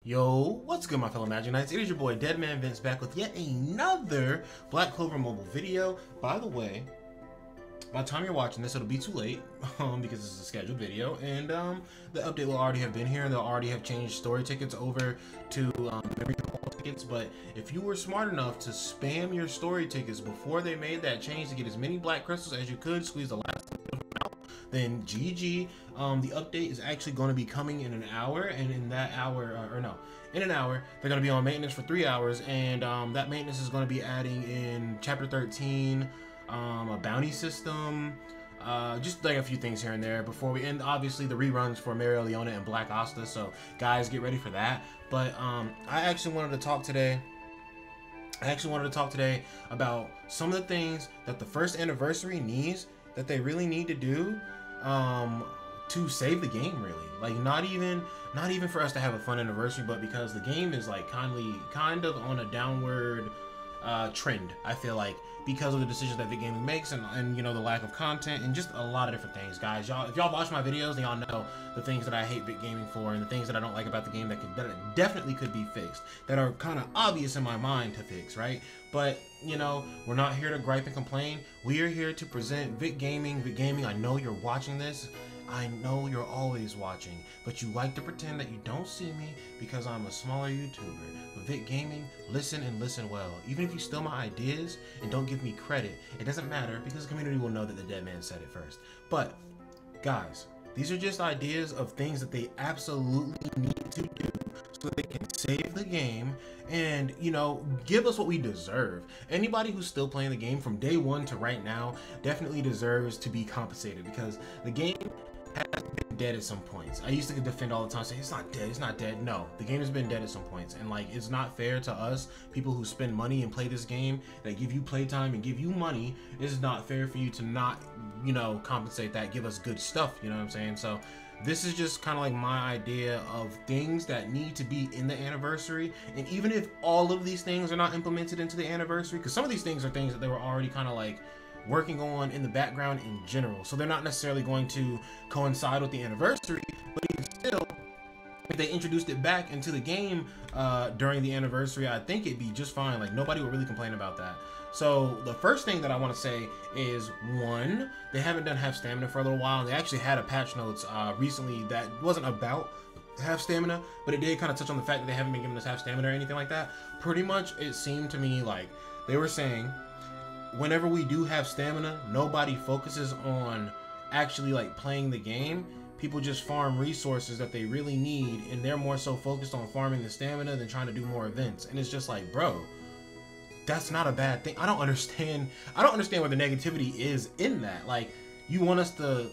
Yo, what's good my fellow Imaginites? It is your boy DEADMANVINCE back with yet another Black Clover mobile video. By the way, by the time you're watching this, it'll be too late because this is a scheduled video, and the update will already have been here, and they'll already have changed story tickets over to memory hall tickets. But if you were smart enough to spam your story tickets before they made that change to get as many black crystals as you could, squeeze the last out, then GG. The update is actually going to be coming in an hour, and in that hour, in an hour, they're going to be on maintenance for 3 hours, and that maintenance is going to be adding in Chapter 13, a bounty system, just like a few things here and there before we end. Obviously, the reruns for Mario Leona and Black Asta, so guys, get ready for that. But I actually wanted to talk today about some of the things that the first anniversary needs, that they really need to do to save the game, really. Like, not even for us to have a fun anniversary, but because the game is like kind of on a downward trend, I feel like, because of the decisions that Vic Gaming makes, and you know, the lack of content and just a lot of different things. Guys, if y'all watch my videos, then y'all know the things that I hate Vic Gaming for, and the things that I don't like about the game that definitely could be fixed, that are kind of obvious in my mind to fix, right? But you know, we're not here to gripe and complain. We are here to present Vic Gaming. Vic Gaming, I know you're watching this. I know you're always watching, but you like to pretend that you don't see me because I'm a smaller YouTuber. But Vic Gaming, listen and listen well. Even if you steal my ideas and don't give me credit, it doesn't matter because the community will know that the dead man said it first. But guys, these are just ideas of things that they absolutely need to do so they can save the game and, you know, give us what we deserve. Anybody who's still playing the game from day one to right now definitely deserves to be compensated, because the game has been dead at some points. I used to defend all the time, saying it's not dead, it's not dead. No, the game has been dead at some points, and like, it's not fair to us people who spend money and play this game, that give you playtime and give you money. It's not fair for you to not, you know, compensate that, give us good stuff, you know what I'm saying? So this is just kind of like my idea of things that need to be in the anniversary. And even if all of these things are not implemented into the anniversary, because some of these things are things that they were already kind of like working on in the background in general, so they're not necessarily going to coincide with the anniversary, but even still, if they introduced it back into the game during the anniversary, I think it'd be just fine. Like, nobody would really complain about that. So the first thing that I want to say is, one, they haven't done half stamina for a little while, and they actually had a patch notes recently that wasn't about half stamina, but it did kind of touch on the fact that they haven't been giving us half stamina or anything like that. Pretty much it seemed to me like they were saying, whenever we do have stamina, nobody focuses on actually like playing the game. People just farm resources that they really need, and they're more so focused on farming the stamina than trying to do more events. And it's just like, bro, that's not a bad thing. I don't understand where the negativity is in that. Like, you want us to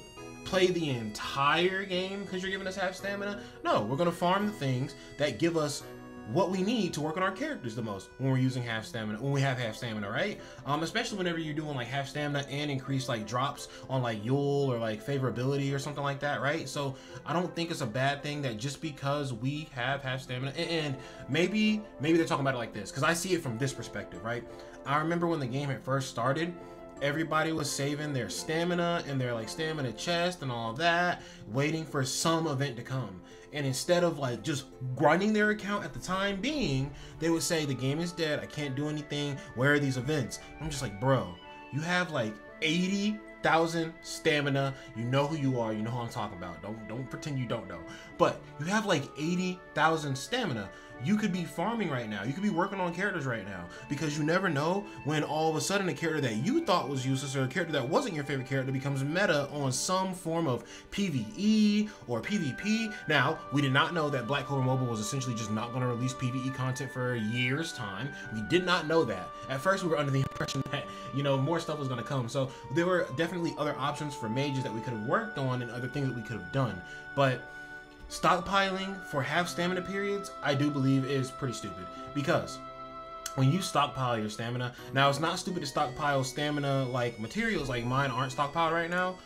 play the entire game because you're giving us half stamina? No, we're gonna farm the things that give us what we need to work on our characters the most when we're using half stamina, when we have half stamina, right? Especially whenever you're doing like half stamina and increase like drops on like Yule or like favorability or something like that, right? So I don't think it's a bad thing that just because we have half stamina, and maybe they're talking about it like this, because I see it from this perspective, right? I remember when the game had first started, everybody was saving their stamina and their like stamina chest and all of that, waiting for some event to come. And instead of like just grinding their account at the time being, they would say, the game is dead, I can't do anything, where are these events? I'm just like, bro, you have like 80,000 stamina, you know who you are, you know who I'm talking about, don't pretend you don't know, but you have like 80,000 stamina. You could be farming right now, you could be working on characters right now, because you never know when all of a sudden a character that you thought was useless, or a character that wasn't your favorite character, becomes meta on some form of PvE or PvP. Now, we did not know that Black Clover Mobile was essentially just not going to release PvE content for a year's time. We did not know that. At first, we were under the impression that, you know, more stuff was going to come. So there were definitely other options for mages that we could have worked on, and other things that we could have done. But stockpiling for half stamina periods, I do believe, is pretty stupid, because when you stockpile your stamina, now it's not stupid to stockpile stamina like materials, like mine aren't stockpiled right now.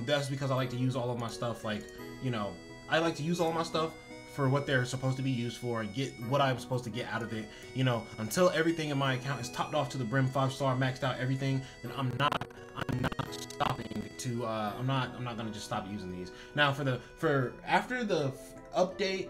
That's because I like to use all of my stuff, like, you know, I like to use all of my stuff for what they're supposed to be used for and get what I'm supposed to get out of it. You know, until everything in my account is topped off to the brim, 5-star, maxed out everything, then I'm not stopping to I'm not gonna just stop using these. Now for after the update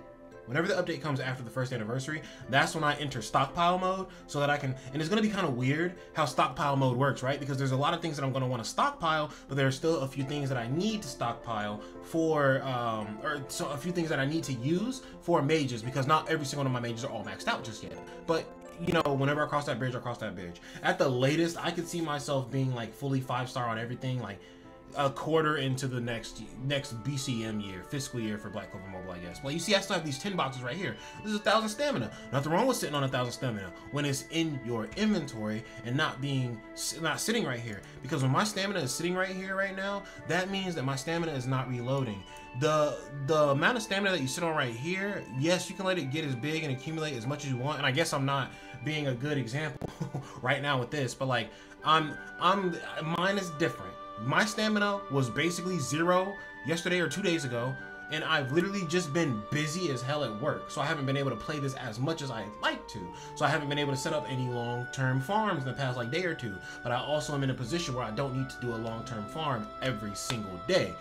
whenever the update comes after the first anniversary, that's when I enter stockpile mode so that I can, and it's going to be kind of weird how stockpile mode works, right? Because there's a lot of things that I'm going to want to stockpile, but there are still a few things that I need to stockpile for, a few things that I need to use for mages, because not every single one of my mages are all maxed out just yet. But you know, whenever I cross that bridge, I cross that bridge. At the latest, I could see myself being like fully 5-star on everything, like a quarter into the next BCM year, fiscal year for Black Clover Mobile, I guess. Well, you see, I still have these 10 boxes right here. This is 1,000 stamina. Nothing wrong with sitting on 1,000 stamina when it's in your inventory and not sitting right here. Because when my stamina is sitting right here right now, that means that my stamina is not reloading. The amount of stamina that you sit on right here, yes, you can let it get as big and accumulate as much as you want. And I guess I'm not being a good example right now with this, but like mine is different. My stamina was basically 0 yesterday or 2 days ago, and I've literally just been busy as hell at work, so I haven't been able to play this as much as I'd like to. So I haven't been able to set up any long-term farms in the past like day or two, but I also am in a position where I don't need to do a long-term farm every single day.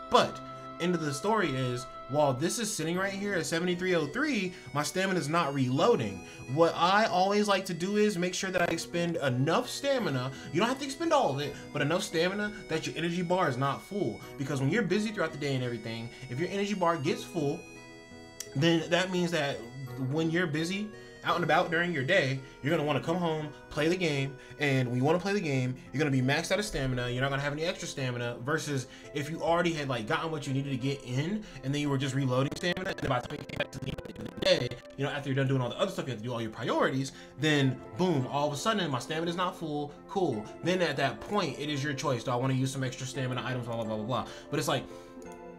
But end of the story is, while this is sitting right here at 7303, my stamina is not reloading. What I always like to do is make sure that I expend enough stamina. You don't have to expend all of it, but enough stamina that your energy bar is not full. Because when you're busy throughout the day and everything, if your energy bar gets full, then that means that when you're busy out and about during your day, you're going to want to come home, play the game, and when you want to play the game, you're going to be maxed out of stamina. You're not going to have any extra stamina, versus if you already had like gotten what you needed to get in, and then you were just reloading stamina, and then by the time you came back to the end of the day, you know, after you're done doing all the other stuff, you have to do all your priorities, then boom, all of a sudden my stamina is not full. Cool. Then at that point, it is your choice. Do I want to use some extra stamina items, blah, blah, blah, blah, blah. But it's like,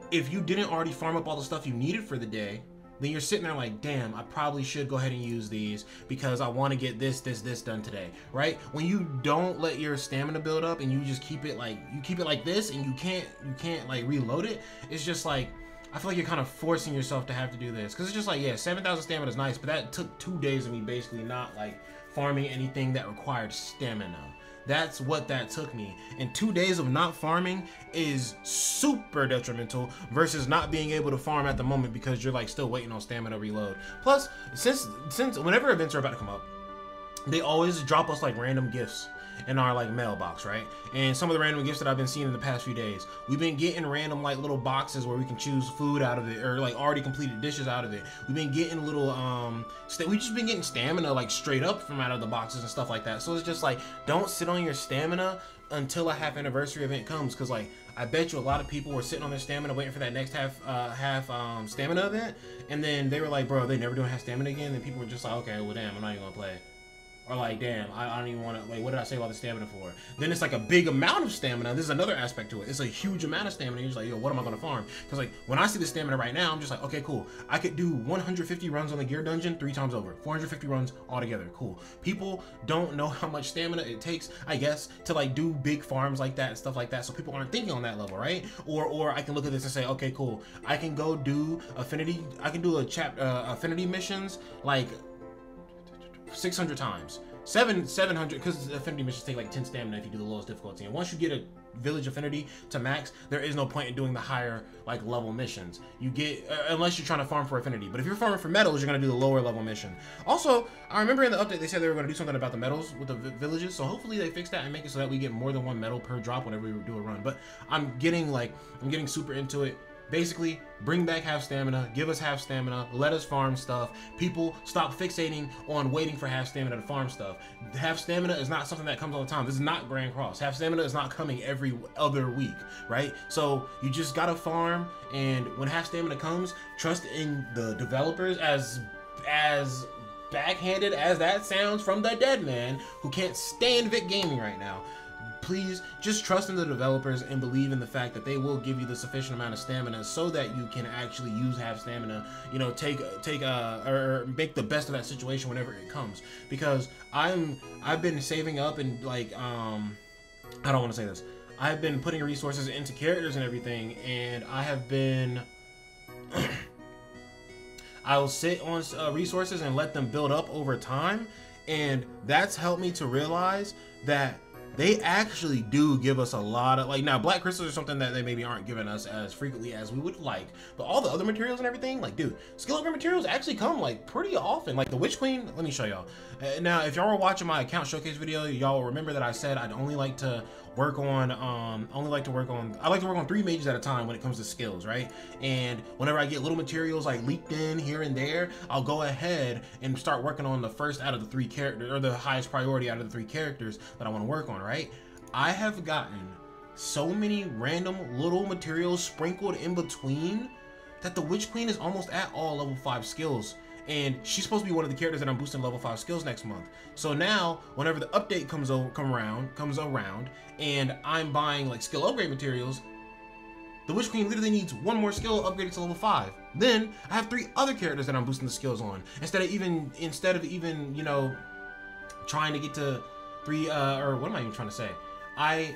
if you didn't already farm up all the stuff you needed for the day, then you're sitting there like, damn, I probably should go ahead and use these because I want to get this done today, right? When you don't let your stamina build up and you just keep it like this, and you can't like reload it, it's just like, I feel like you're kind of forcing yourself to have to do this, because it's just like, yeah, 7,000 stamina is nice, but that took 2 days of me basically not like farming anything that required stamina. That's what that took me. And 2 days of not farming is super detrimental versus not being able to farm at the moment because you're like still waiting on stamina reload. Plus, since whenever events are about to come up, they always drop us like random gifts in our like mailbox, right? And some of the random gifts that I've been seeing in the past few days, we've been getting random like little boxes where we can choose food out of it, or like already completed dishes out of it. We've been getting little we've just been getting stamina like straight up from out of the boxes and stuff like that. So it's just like, don't sit on your stamina until a half anniversary event comes, because like I bet you a lot of people were sitting on their stamina waiting for that next half stamina event, and then they were like, bro, they never doing half stamina again. And people were just like, okay, well damn, I'm not even gonna play. Or like, damn, I don't even want to, like, what did I say about the stamina for? Then it's like a big amount of stamina. This is another aspect to it. It's a huge amount of stamina. You're just like, yo, what am I going to farm? Because like, when I see the stamina right now, I'm just like, okay, cool. I could do 150 runs on the gear dungeon 3 times over. 450 runs altogether. Cool. People don't know how much stamina it takes, I guess, to like do big farms like that and stuff like that. So people aren't thinking on that level, right? Or I can look at this and say, okay, cool. I can go do affinity. I can do affinity missions like 600 times. 700, because affinity missions take like 10 stamina if you do the lowest difficulty. And once you get a village affinity to max, there is no point in doing the higher like level missions. You get, unless you're trying to farm for affinity. But if you're farming for medals, you're going to do the lower level mission. Also, I remember in the update they said they were going to do something about the medals with the villages. So hopefully they fix that and make it so that we get more than 1 medal per drop whenever we do a run. But I'm getting super into it. Basically, bring back half stamina, give us half stamina, let us farm stuff. People, stop fixating on waiting for half stamina to farm stuff. Half stamina is not something that comes all the time. This is not Grand Cross. Half stamina is not coming every other week, right? So you just gotta farm, and when half stamina comes, trust in the developers, as backhanded as that sounds from the dead man who can't stand Vic Gaming right now. Please just trust in the developers and believe in the fact that they will give you the sufficient amount of stamina so that you can actually use half stamina, you know, or make the best of that situation whenever it comes. Because I've been saving up and like I don't want to say this. I've been putting resources into characters and everything, and I have been I'll sit on resources and let them build up over time, and that's helped me to realize that they actually do give us a lot of, like, now black crystals are something that they maybe aren't giving us as frequently as we would like, but all the other materials and everything, like, dude, skill upgrade materials actually come like pretty often. Like the Witch Queen, let me show y'all. Now if y'all were watching my account showcase video, y'all remember that I said I'd only like to work on I like to work on 3 mages at a time when it comes to skills, right? And whenever I get little materials like leaked in here and there, I'll go ahead and start working on the first out of the 3 characters, or the highest priority out of the 3 characters that I want to work on, right? I have gotten so many random little materials sprinkled in between that the Witch Queen is almost at all level 5 skills. And she's supposed to be one of the characters that I'm boosting level 5 skills next month. So now, whenever the update comes around, and I'm buying like skill upgrade materials, the Witch Queen literally needs 1 more skill upgraded to level 5. Then I have 3 other characters that I'm boosting the skills on. Instead of even, you know, trying to get to 3 or what am I even trying to say?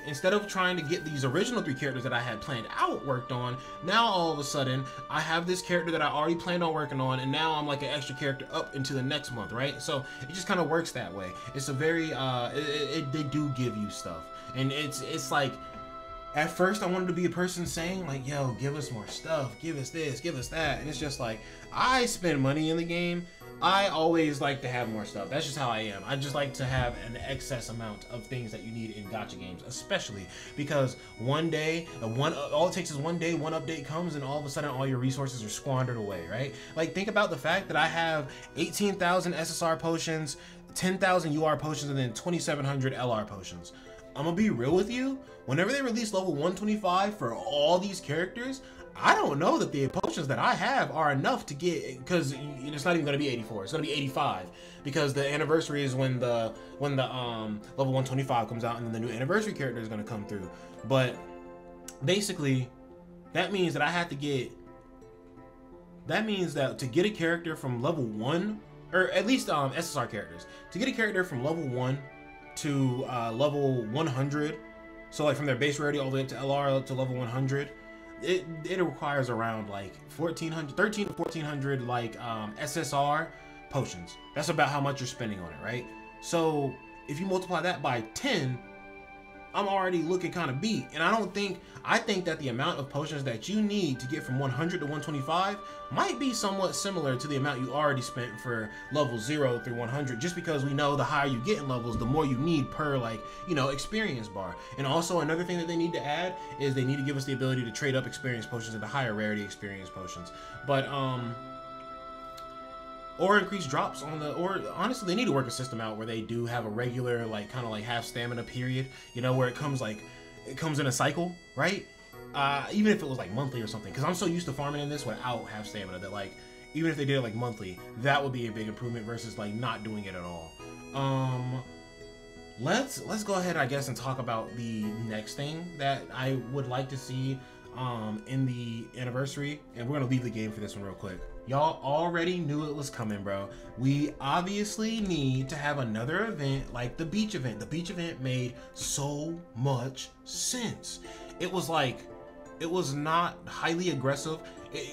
Instead of trying to get these original 3 characters that I had planned out worked on, now all of a sudden I have this character that I already planned on working on, and now I'm like an extra character up into the next month, right? So it just kind of works that way. It's a very they do give you stuff, and it's like, at first I wanted to be a person saying like, yo, give us more stuff, give us this, give us that, and it's just like, I spend money in the game. I always like to have more stuff. That's just how I am. I just like to have an excess amount of things that you need in gacha games, especially because one day, all it takes is one day, one update comes, and all of a sudden all your resources are squandered away, right? Like, think about the fact that I have 18,000 SSR potions, 10,000 UR potions, and then 2,700 LR potions. I'm gonna be real with you. Whenever they release level 125 for all these characters, I don't know that the potions that I have are enough to get, because it's not even going to be 84. It's going to be 85, because the anniversary is when the level 125 comes out, and then the new anniversary character is going to come through. But basically, that means that I have to get. That means that to get a character from level 1, or at least SSR characters, to get a character from level 1 to level 100, so like from their base rarity all the way up to LR up to level 100. It requires around like 13 to 1400 like SSR potions. That's about how much you're spending on it, right? So if you multiply that by 10, I'm already looking kind of beat. And I think that the amount of potions that you need to get from 100 to 125 might be somewhat similar to the amount you already spent for level 0 through 100, just because we know the higher you get in levels, the more you need per, like, you know, experience bar. And also another thing that they need to add is they need to give us the ability to trade up experience potions into higher rarity experience potions. But or increase drops on the, or honestly they need to work a system out where they do have a regular, like, kind of like half stamina period, you know, where it comes in a cycle, right? Even if it was like monthly or something, because I'm so used to farming in this without half stamina that, like, even if they did it like monthly, that would be a big improvement versus like not doing it at all. Let's go ahead, I guess, and talk about the next thing that I would like to see in the anniversary, and we're gonna leave the game for this one real quick. Y'all already knew it was coming, bro. We obviously need to have another event like the beach event. The beach event made so much sense. It was like, it was not highly aggressive.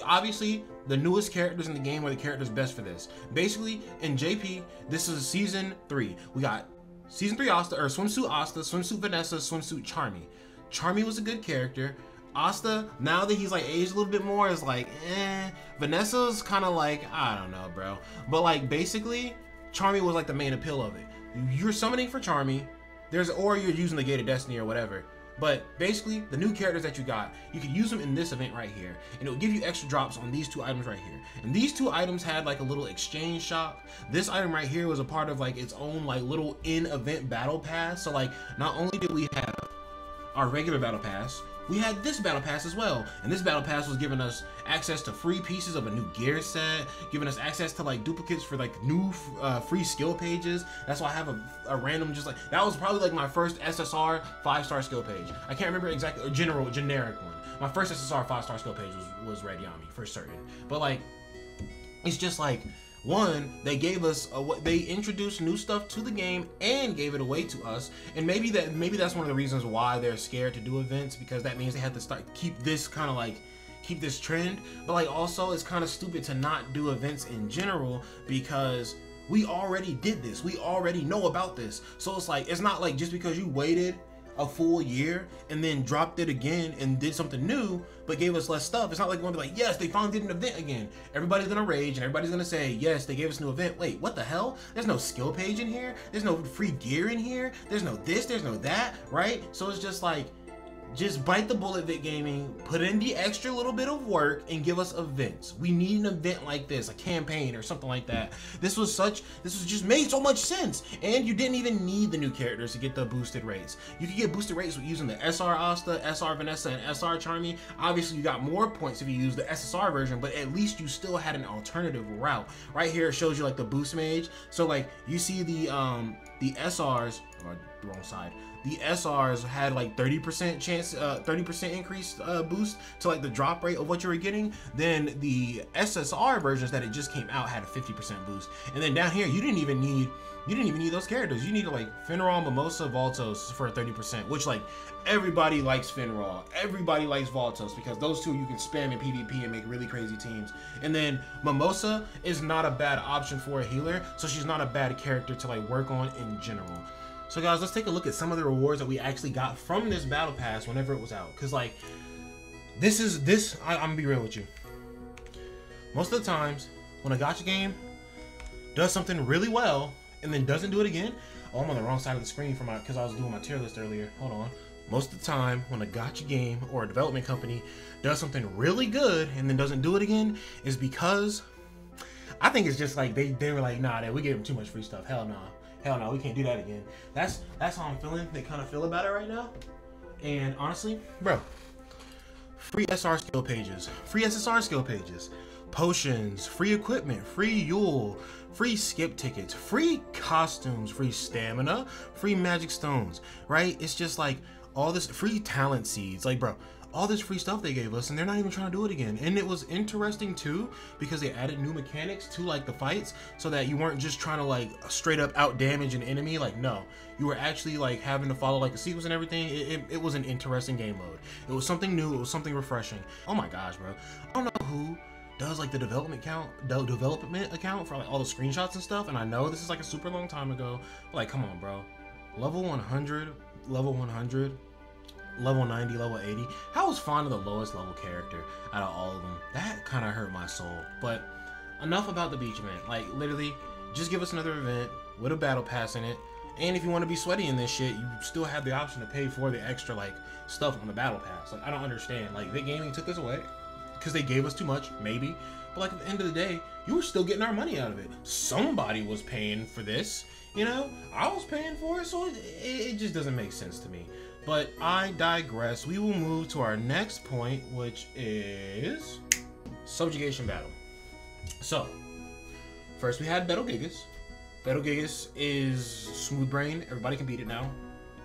Obviously, the newest characters in the game are the characters best for this. Basically, in JP, this is season 3. We got season 3 Asta, or swimsuit Asta, swimsuit Vanessa, swimsuit Charmy. Charmy was a good character. Asta, now that he's like aged a little bit more, is like, Vanessa's kind of like, I don't know, bro. But like, basically, Charmy was like the main appeal of it. You're summoning for Charmy, or you're using the Gate of Destiny or whatever. But basically, the new characters that you got, you can use them in this event right here, and it will give you extra drops on these 2 items right here. And these 2 items had like a little exchange shop. This item right here was a part of like its own like little in-event battle pass. So like, not only did we have our regular battle pass, we had this battle pass as well, and this battle pass was giving us access to free pieces of a new gear set, giving us access to like duplicates for like new free skill pages. That's why I have a random, just like, that was probably like my first SSR 5-star skill page. I can't remember exactly, or generic one. My first SSR 5-star skill page was Red Yami for certain. But like, it's just like, one, they gave us they introduced new stuff to the game and gave it away to us, and maybe that's one of the reasons why they're scared to do events, because that means they have to keep this trend. But like, also, it's kind of stupid to not do events in general, because We already did this. We already know about this. So it's like, it's not like just because you waited a full year and then dropped it again and did something new but gave us less stuff. It's not like we're gonna be like, yes, they finally did an event again. Everybody's gonna rage and everybody's gonna say, yes, they gave us a new event. Wait, what the hell? There's no skill page in here. There's no free gear in here. There's no this, there's no that, right? So it's just like, just bite the bullet, Vid Gaming, put in the extra little bit of work and give us events. We need an event like this, a campaign or something like that. This was just made so much sense. And you didn't even need the new characters to get the boosted rates. You could get boosted rates with using the SR Asta, SR Vanessa, and SR Charmy. Obviously you got more points if you use the SSR version, but at least you still had an alternative route. Right here it shows you like the boost mage. So like you see the SRs, or the wrong side. The SRs had like 30% chance, 30% increased boost to like the drop rate of what you were getting. Then the SSR versions that it just came out had a 50% boost. And then down here, you didn't even need those characters. You needed like Finral, Mimosa, Valtos for 30%, which like everybody likes Finral. Everybody likes Valtos because those two you can spam in PvP and make really crazy teams. And then Mimosa is not a bad option for a healer, so she's not a bad character to like work on in general. So guys, let's take a look at some of the rewards that we actually got from this battle pass whenever it was out. Cause like, I'm gonna be real with you. Most of the times when a gacha game does something really well and then doesn't do it again, oh, I'm on the wrong side of the screen for cause I was doing my tier list earlier. Hold on. Most of the time when a gacha game or a development company does something really good and then doesn't do it again is because I think it's just like they were like, nah, we gave them too much free stuff. Hell no. Hell no, we can't do that again. That's how I'm feeling. They kind of feel about it right now. And honestly, bro, free SR skill pages, free SSR skill pages, potions, free equipment, free Yule, free skip tickets, free costumes, free stamina, free magic stones, right? It's just like all this free talent seeds. Like, bro, all this free stuff they gave us and they're not even trying to do it again. And it was interesting too because they added new mechanics to like the fights so that you weren't just trying to like straight up out damage an enemy. Like, no, you were actually like having to follow like a sequence and everything. It was an interesting game mode. It was something new. It was something refreshing. Oh my gosh, bro. I don't know who does like the development account for like all the screenshots and stuff. And I know this is like a super long time ago, but like, come on, bro. Level 100, level 100, level 90, level 80. I was fond of the lowest level character out of all of them. That kind of hurt my soul. But enough about the beach event. Like, literally, just give us another event with a battle pass in it. And if you want to be sweaty in this shit, you still have the option to pay for the extra like stuff on the battle pass. Like, I don't understand. Like, Vid Gaming took this away because they gave us too much, maybe. But like, at the end of the day, you were still getting our money out of it. Somebody was paying for this, you know? I was paying for it, so it just doesn't make sense to me. But I digress. We will move to our next point, which is subjugation battle. So, first we had Battle Gigas. Battle Gigas is smooth brain. Everybody can beat it now.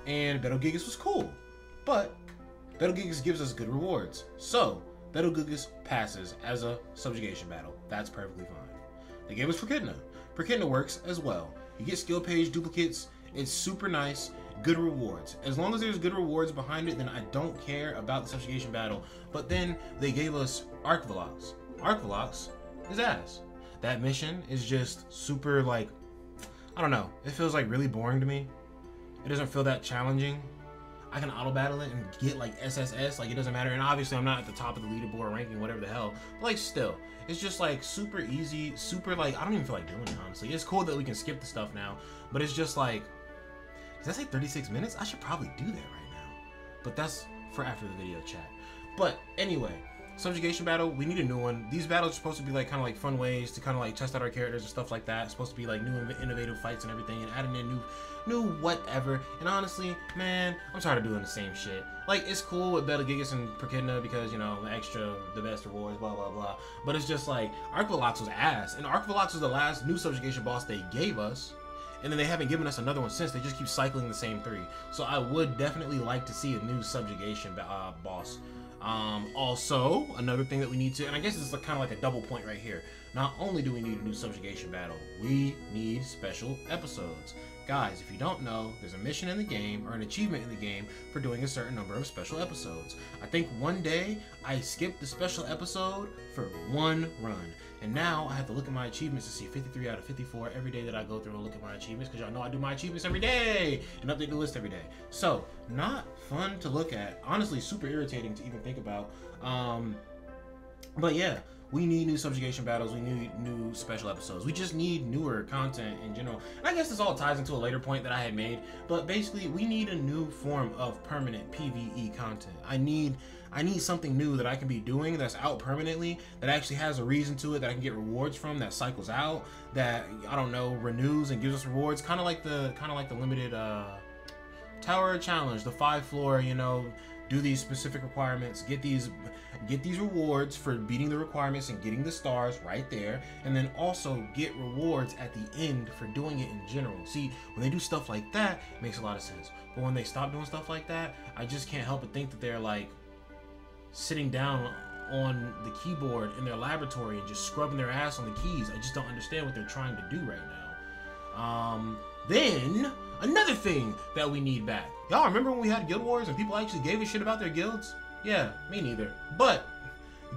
And Battle Gigas was cool. But Battle Gigas gives us good rewards. So, Battle Gigas passes as a subjugation battle. That's perfectly fine. They gave us Prakidna. Prakidna works as well. You get skill page duplicates. It's super nice. Good rewards. As long as there's good rewards behind it, then I don't care about the subjugation battle. But then they gave us Arc Velox. Arc Velox is ass. That mission is just super like, I don't know. It feels like really boring to me. It doesn't feel that challenging. I can auto battle it and get like SSS, like it doesn't matter. And obviously I'm not at the top of the leaderboard ranking, whatever the hell. But like still, it's just like super easy, super like, I don't even feel like doing it, honestly. It's cool that we can skip the stuff now, but it's just like, did I say 36 minutes? I should probably do that right now. But that's for after the video chat. But anyway, subjugation battle, we need a new one. These battles are supposed to be like kind of like fun ways to kind of like test out our characters and stuff like that. It's supposed to be like new innovative fights and everything, and adding in new whatever. And honestly, man, I'm tired of doing the same shit. Like, it's cool with Battle Gigas and Prakidna because, you know, the best rewards, blah blah blah. But it's just like Arc Velox was ass, and Arc Velox was the last new subjugation boss they gave us. And then they haven't given us another one since. They just keep cycling the same three. So I would definitely like to see a new subjugation boss. Also, another thing that we need to, and I guess it's kind of like a double point right here. not only do we need a new subjugation battle, we need special episodes. Guys, if you don't know, there's a mission in the game, or an achievement in the game, for doing a certain number of special episodes. I think one day, I skipped the special episode for one run. And now, I have to look at my achievements to see 53 out of 54 every day that I go through and look at my achievements, because y'all know I do my achievements every day, and update the list every day. So, not fun to look at. Honestly, super irritating to even think about. But yeah. We need new subjugation battles, we need new special episodes. We just need newer content in general. And I guess this all ties into a later point that I had made, but basically we need a new form of permanent PvE content. I need something new that I can be doing that's out permanently, that actually has a reason to it, that I can get rewards from, that cycles out, that, I don't know, renews and gives us rewards, kind of like the limited Tower Challenge, the 5-floor, you know, do these specific requirements, get these rewards for beating the requirements and getting the stars right there, and then also get rewards at the end for doing it in general. See, when they do stuff like that, it makes a lot of sense. But when they stop doing stuff like that, I just can't help but think that they're like sitting down on the keyboard in their laboratory and just scrubbing their ass on the keys. I just don't understand what they're trying to do right now. Then another thing that we need back. Y'all remember when we had Guild Wars and people actually gave a shit about their guilds? Yeah, me neither. But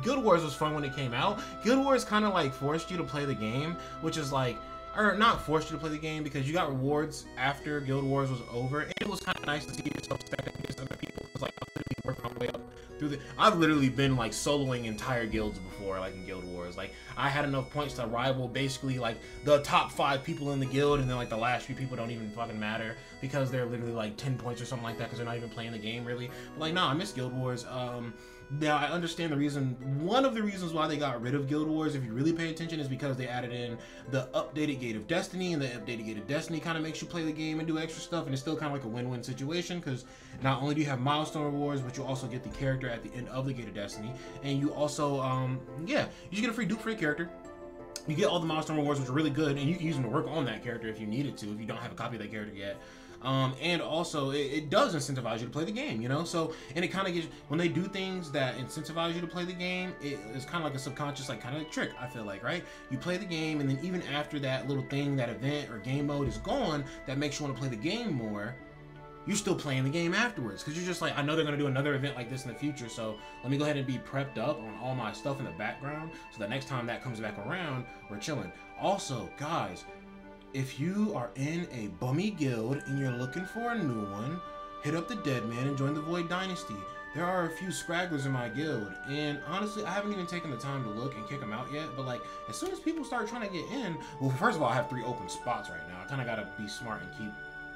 Guild Wars was fun when it came out. Guild Wars kind of like forced you to play the game, which is like, or not forced you to play the game, because you got rewards after Guild Wars was over. And it was kind of nice to see yourself stack against other people, because like I was literally working my way up through the. I've literally been like soloing entire guilds before, like in Guild Wars. Like I had enough points to rival basically like the top 5 people in the guild, and then like the last few people don't even fucking matter because they're literally like 10 points or something like that because they're not even playing the game really. But like, nah, I miss Guild Wars. Now I understand the reason. One of the reasons why they got rid of Guild Wars, if you really pay attention, is because they added in the updated Gate of Destiny, and the updated Gate of Destiny kind of makes you play the game and do extra stuff, and it's still kind of like a win-win situation, because not only do you have milestone rewards, but you also get the character at the end of the Gate of Destiny, and you also, yeah, you just get a free dupe for your character. You get all the milestone rewards, which are really good, and you can use them to work on that character if you needed to, if you don't have a copy of that character yet. And also it does incentivize you to play the game, you know. So, and it kind of gives, when they do things that incentivize you to play the game, it's kind of like a subconscious, like kind of trick, I feel like, right? You play the game, and then even after that little thing, that event or game mode is gone, that makes you want to play the game more, you're still playing the game afterwards, because you're just like, I know they're going to do another event like this in the future, so let me go ahead and be prepped up on all my stuff in the background, so that next time that comes back around, we're chilling. Also, guys, if you are in a bummy guild and you're looking for a new one, hit up the Deadman and join the Void Dynasty. There are a few scragglers in my guild, and honestly, I haven't even taken the time to look and kick them out yet, but like, as soon as people start trying to get in, well, first of all, I have 3 open spots right now. I kind of got to be smart and keep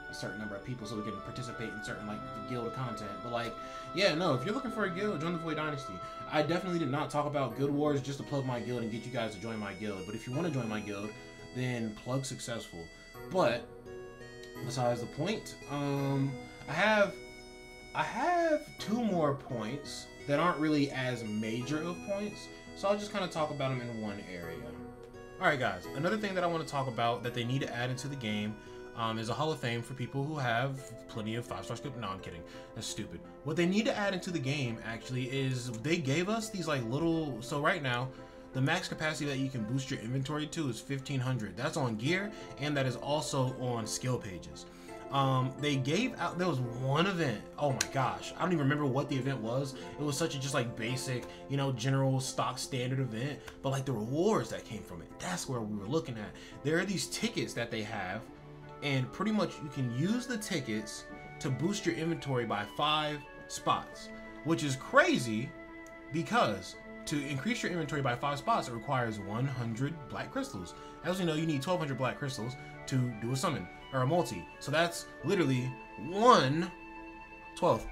a certain number of people so we can participate in certain like guild content. But like, yeah, no, if you're looking for a guild, join the Void Dynasty. I definitely did not talk about Guild Wars just to plug my guild and get you guys to join my guild, but if you want to join my guild, then plug successful. But besides the point, I have 2 more points that aren't really as major of points, so I'll just kind of talk about them in one area. Alright guys, another thing that I want to talk about that they need to add into the game is a Hall of Fame for people who have plenty of 5-star script. No, I'm kidding. That's stupid. What they need to add into the game actually is, they gave us these like little, so right now the max capacity that you can boost your inventory to is 1500. That's on gear, and that is also on skill pages. They gave out, there was one event, oh my gosh, I don't even remember what the event was. It was such a just like basic, you know, general stock standard event, but like the rewards that came from it, that's where we were looking at. There are these tickets that they have, and pretty much you can use the tickets to boost your inventory by 5 spots, which is crazy, because to increase your inventory by 5 spots, it requires 100 black crystals. As we know, you need 1200 black crystals to do a summon, or a multi. So that's literally 1/12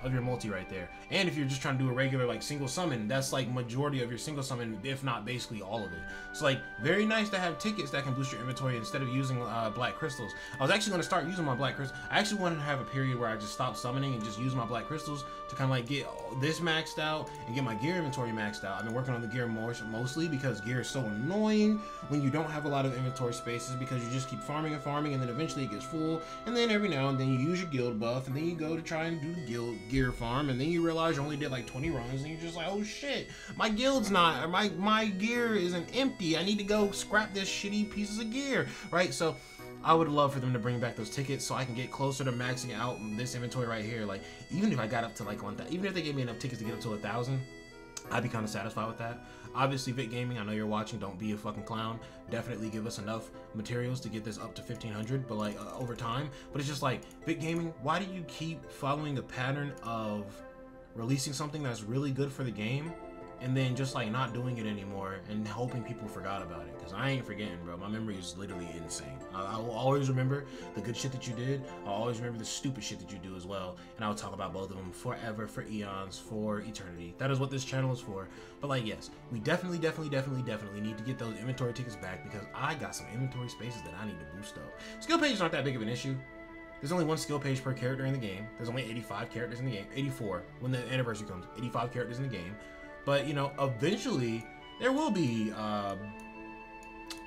of your multi right there. And if you're just trying to do a regular like single summon, that's like majority of your single summon, if not basically all of it. So like, very nice to have tickets that can boost your inventory instead of using black crystals. I was actually going to start using my black crystals. I actually wanted to have a period where I just stopped summoning and just use my black crystals to kind of like get this maxed out and get my gear inventory maxed out. I've been working on the gear mostly because gear is so annoying when you don't have a lot of inventory spaces, because you just keep farming and farming, and then eventually it gets full, and then every now and then you use your guild buff, and then you go to try and do guild gear farm, and then you realize you only did like 20 runs, and you're just like, oh shit, my guild's not, or my gear isn't empty. I need to go scrap this shitty pieces of gear, right? So I would love for them to bring back those tickets so I can get closer to maxing out this inventory right here. Like, even if I got up to like 1,000, even if they gave me enough tickets to get up to 1,000, I'd be kind of satisfied with that. Obviously, Vic Gaming, I know you're watching, don't be a fucking clown. Definitely give us enough materials to get this up to 1,500, but like over time. But it's just like, Vic Gaming, why do you keep following the pattern of releasing something that's really good for the game and then just like not doing it anymore and hoping people forgot about it? Because I ain't forgetting, bro. My memory is literally insane. I will always remember the good shit that you did. I'll always remember the stupid shit that you do as well. And I'll talk about both of them forever, for eons, for eternity. That is what this channel is for. But like, yes, we definitely need to get those inventory tickets back, because I got some inventory spaces that I need to boost up. Skill pages aren't that big of an issue. There's only one skill page per character in the game. There's only 85 characters in the game. 84 when the anniversary comes. 85 characters in the game. But, you know, eventually there will be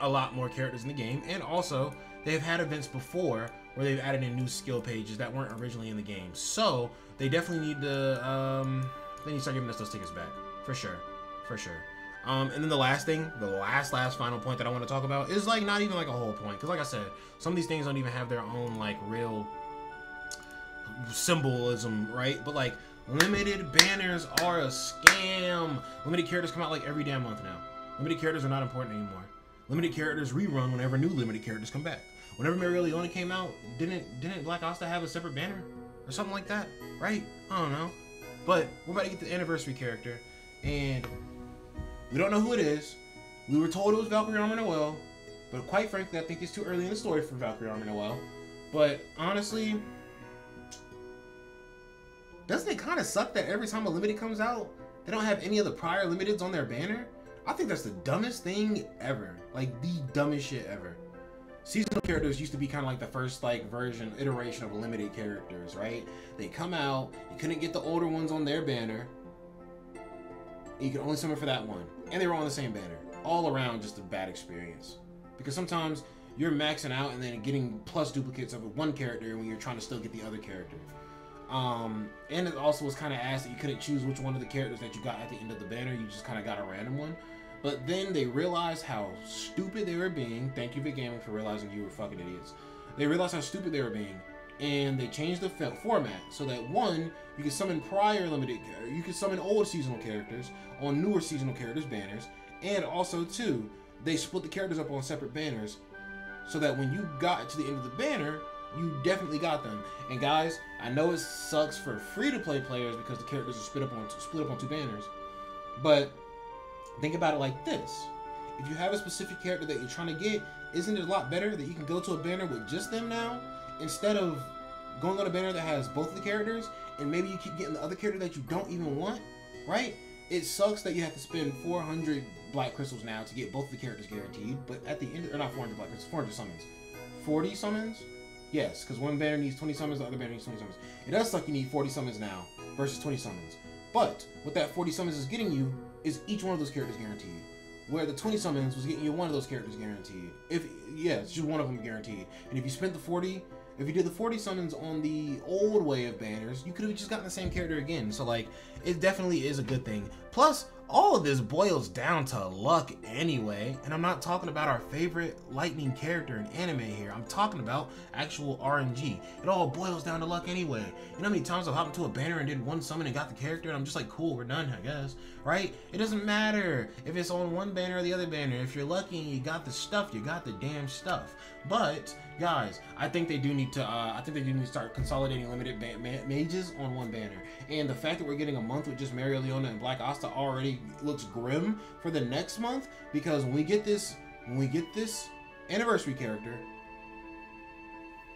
a lot more characters in the game. And also, they've had events before where they've added in new skill pages that weren't originally in the game. So, they definitely need to, they need to start giving us those tickets back. For sure. For sure. And then the last thing, the last final point that I want to talk about is, like, not even, like, a whole point. Because, like I said, some of these things don't even have their own, like, real symbolism, right? But, like, limited banners are a scam. Limited characters come out, like, every damn month now. Limited characters are not important anymore. Limited characters rerun whenever new limited characters come back. Whenever Mario Leone came out, didn't Black Asta have a separate banner? Or something like that, right? I don't know. But we're about to get the anniversary character, and we don't know who it is. We were told it was Valkyrie Armor Noel, but quite frankly, I think it's too early in the story for Valkyrie Armor Noel. But honestly, doesn't it kind of suck that every time a limited comes out, they don't have any of the prior limiteds on their banner? I think that's the dumbest thing ever. Like, the dumbest shit ever. Seasonal characters used to be kind of like the first, like, iteration of limited characters, right? They come out, you couldn't get the older ones on their banner. You could only summon for that one. And they were on the same banner. All around, just a bad experience. Because sometimes you're maxing out and then getting plus duplicates of one character when you're trying to still get the other character. And it also was kind of ass that you couldn't choose which one of the characters that you got at the end of the banner. You just kind of got a random one. But then they realized how stupid they were being. Thank you, Vic Gaming, for realizing you were fucking idiots. They realized how stupid they were being, and they changed the format so that, one, you could summon prior limited characters, you could summon old seasonal characters on newer seasonal characters banners, and also, two, they split the characters up on separate banners so that when you got to the end of the banner, you definitely got them. And guys, I know it sucks for free-to-play players because the characters are split up on two banners, but think about it like this. If you have a specific character that you're trying to get, isn't it a lot better that you can go to a banner with just them now, instead of going on a banner that has both of the characters, and maybe you keep getting the other character that you don't even want, right? It sucks that you have to spend 400 black crystals now to get both of the characters guaranteed, but at the end, or not 400 black crystals, 400 summons. 40 summons? Yes, because one banner needs 20 summons, the other banner needs 20 summons. It does suck you need 40 summons now versus 20 summons. But what that 40 summons is getting you is each one of those characters guaranteed. Where the 20 summons was getting you one of those characters guaranteed. It's just one of them guaranteed. And if you spent the 40, if you did the 40 summons on the old way of banners, you could have just gotten the same character again. So like, it definitely is a good thing. Plus, all of this boils down to luck anyway, and I'm not talking about our favorite lightning character in anime here. I'm talking about actual RNG. It all boils down to luck anyway. You know how many times I've hopped into a banner and did one summon and got the character, and I'm just like, cool, we're done, I guess, right? It doesn't matter if it's on one banner or the other banner. If you're lucky and you got the stuff, you got the damn stuff. But guys, I think they do need to start consolidating limited mages on one banner. And the fact that we're getting a month with just Mario Leone and Black Asta already looks grim for the next month, because when we get this anniversary character,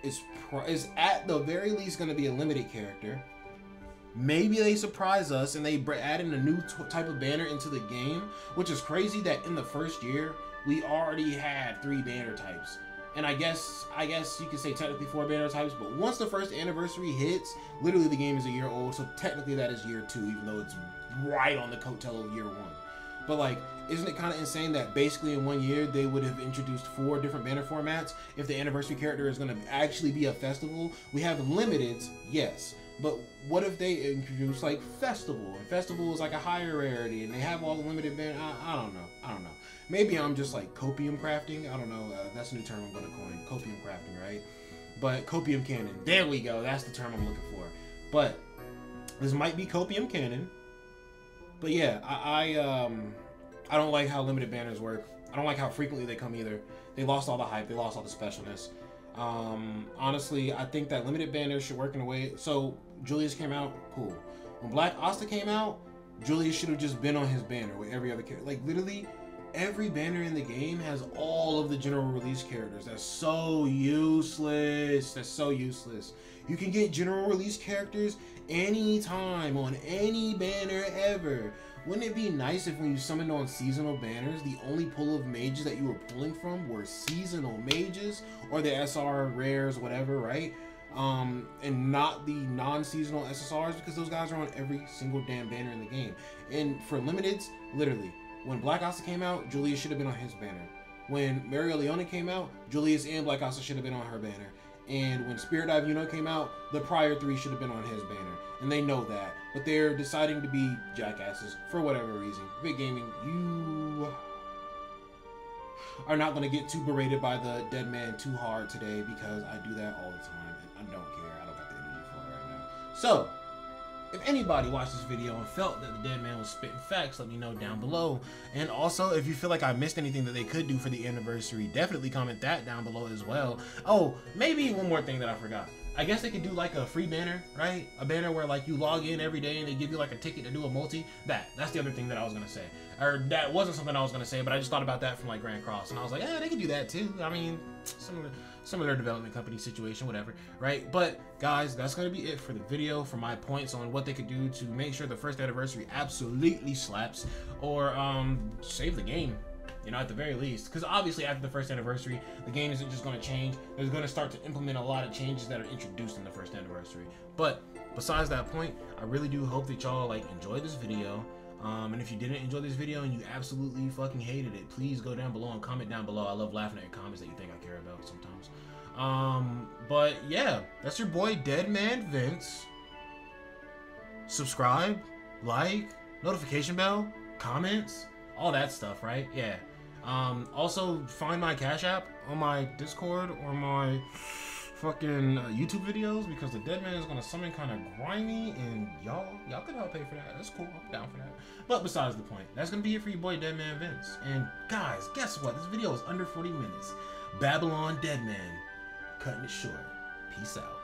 is at the very least going to be a limited character. Maybe they surprise us and they add in a new type of banner into the game, which is crazy that in the first year we already had 3 banner types. And I guess you could say technically 4 banner types, but once the first anniversary hits, literally the game is a year old, so technically that is year 2, even though it's right on the coattail of year 1. But like, isn't it kind of insane that basically in 1 year they would have introduced 4 different banner formats if the anniversary character is going to actually be a festival? We have limiteds, yes, But what if they introduce like Festival, and Festival is like a higher rarity, and they have all the limited band? I don't know. Maybe I'm just like copium crafting. I don't know. That's a new term I'm gonna coin. Copium crafting, right? But copium cannon. There we go. That's the term I'm looking for. But this might be copium cannon. But yeah, I don't like how limited banners work. I don't like how frequently they come either. They lost all the hype. They lost all the specialness. Honestly, I think that limited banners should work in a way. So Julius came out, cool. When Black Asta came out, Julius should have just been on his banner with every other character. Like literally, every banner in the game has all of the general release characters. That's so useless. That's so useless. You can get general release characters anytime on any banner ever. Wouldn't it be nice if when you summoned on seasonal banners, the only pull of mages that you were pulling from were seasonal mages or the SR rares, whatever, right? And not the non-seasonal SSRs, because those guys are on every single damn banner in the game. And for limiteds, literally, when Black Asta came out, Julius should have been on his banner. When Mario Leone came out, Julius and Black Asta should have been on her banner. And when Spirit Dive Uno came out, the prior three should have been on his banner. And they know that. But they're deciding to be jackasses for whatever reason. Big Gaming, you are not going to get too berated by the dead man too hard today, because I do that all the time. And I don't care. I don't got the energy for it right now. So, if anybody watched this video and felt that the dead man was spitting facts, let me know down below. And also, if you feel like I missed anything that they could do for the anniversary, definitely comment that down below as well. Oh, maybe one more thing that I forgot. I guess they could do like a free banner, right? A banner where like you log in every day and they give you like a ticket to do a multi. That's the other thing that I was gonna say. Or that wasn't something I was gonna say, but I just thought about that from like Grand Cross, and I was like, yeah, they could do that too. I mean, some of their development company situation, whatever, right? But guys, that's gonna be it for the video, for my points on what they could do to make sure the first anniversary absolutely slaps, or save the game. You know, at the very least, because obviously after the first anniversary, the game isn't just going to change. There's going to start to implement a lot of changes that are introduced in the first anniversary. But besides that point, I really do hope that y'all like enjoyed this video. And if you didn't enjoy this video and you absolutely fucking hated it, please go down below and comment down below. I love laughing at your comments that you think I care about sometimes. But yeah, that's your boy DEADMANVINCE. Subscribe, like, notification bell, comments, all that stuff, right? Yeah. Also, find my Cashapp on my Discord or my fucking YouTube videos, because the dead man is gonna summon kind of grimy, and y'all could help pay for that. That's cool. I'm down for that. But besides the point, that's gonna be it for your boy DEADMANVINCE. And guys, guess what? This video is under 40 minutes. Babylon Deadman, cutting it short. Peace out.